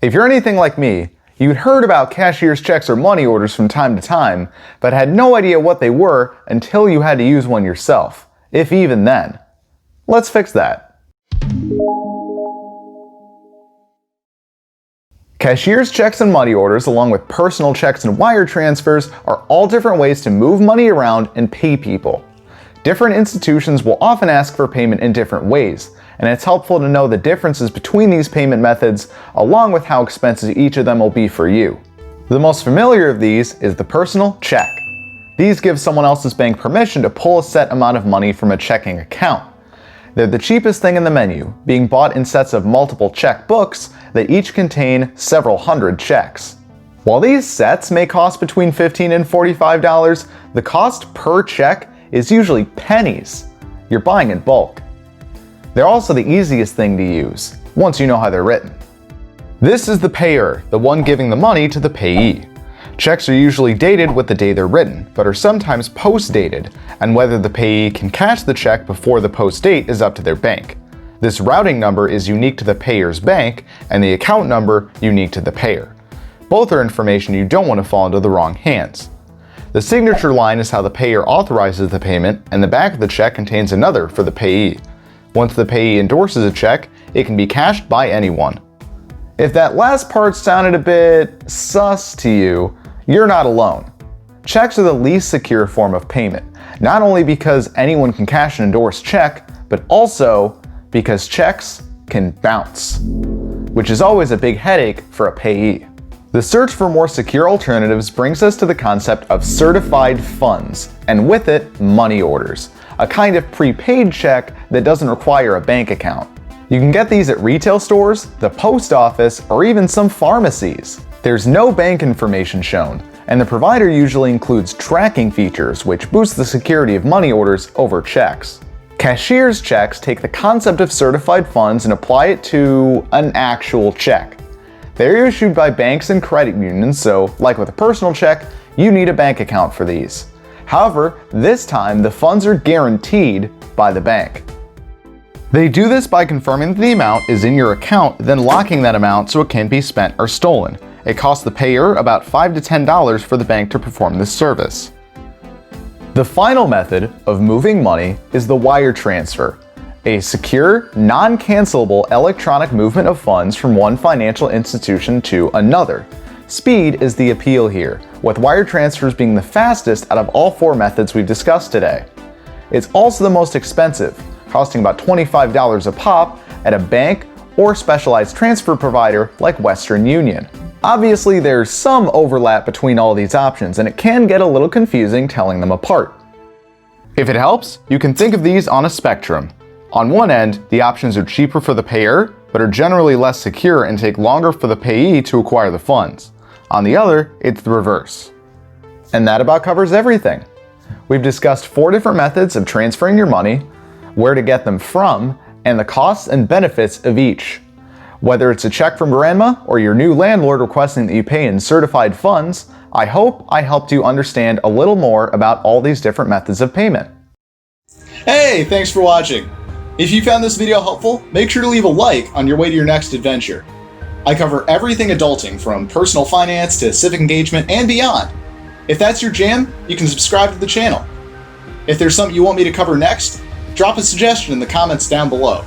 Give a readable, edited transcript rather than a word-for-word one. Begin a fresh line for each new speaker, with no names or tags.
If you're anything like me, you'd heard about cashier's checks or money orders from time to time, but had no idea what they were until you had to use one yourself, if even then. Let's fix that. Cashier's checks and money orders, along with personal checks and wire transfers, are all different ways to move money around and pay people. Different institutions will often ask for payment in different ways, and it's helpful to know the differences between these payment methods, along with how expensive each of them will be for you. The most familiar of these is the personal check. These give someone else's bank permission to pull a set amount of money from a checking account. They're the cheapest thing in the menu, being bought in sets of multiple check books that each contain several hundred checks. While these sets may cost between $15 and $45, the cost per check is usually pennies. You're buying in bulk. They're also the easiest thing to use, once you know how they're written. This is the payer, the one giving the money to the payee. Checks are usually dated with the day they're written, but are sometimes post-dated, and whether the payee can cash the check before the post date is up to their bank. This routing number is unique to the payer's bank, and the account number unique to the payer. Both are information you don't want to fall into the wrong hands. The signature line is how the payer authorizes the payment, and the back of the check contains another for the payee. Once the payee endorses a check, it can be cashed by anyone. If that last part sounded a bit sus to you, you're not alone. Checks are the least secure form of payment, not only because anyone can cash an endorsed check, but also because checks can bounce, which is always a big headache for a payee. The search for more secure alternatives brings us to the concept of certified funds, and with it, money orders, a kind of prepaid check that doesn't require a bank account. You can get these at retail stores, the post office, or even some pharmacies. There's no bank information shown, and the provider usually includes tracking features which boost the security of money orders over checks. Cashier's checks take the concept of certified funds and apply it to an actual check. They're issued by banks and credit unions, so like with a personal check, you need a bank account for these. However, this time the funds are guaranteed by the bank. They do this by confirming that the amount is in your account, then locking that amount so it can't be spent or stolen. It costs the payer about $5 to $10 for the bank to perform this service. The final method of moving money is the wire transfer, a secure, non-cancelable electronic movement of funds from one financial institution to another. Speed is the appeal here, with wire transfers being the fastest out of all four methods we've discussed today. It's also the most expensive, costing about $25 a pop at a bank or specialized transfer provider like Western Union. Obviously, there's some overlap between all these options, and it can get a little confusing telling them apart. If it helps, you can think of these on a spectrum. On one end, the options are cheaper for the payer, but are generally less secure and take longer for the payee to acquire the funds. On the other, it's the reverse. And that about covers everything. We've discussed 4 different methods of transferring your money, where to get them from, and the costs and benefits of each. Whether it's a check from grandma or your new landlord requesting that you pay in certified funds, I hope I helped you understand a little more about all these different methods of payment.
Hey, thanks for watching. If you found this video helpful, make sure to leave a like on your way to your next adventure. I cover everything adulting, from personal finance to civic engagement and beyond. If that's your jam, you can subscribe to the channel. If there's something you want me to cover next, drop a suggestion in the comments down below.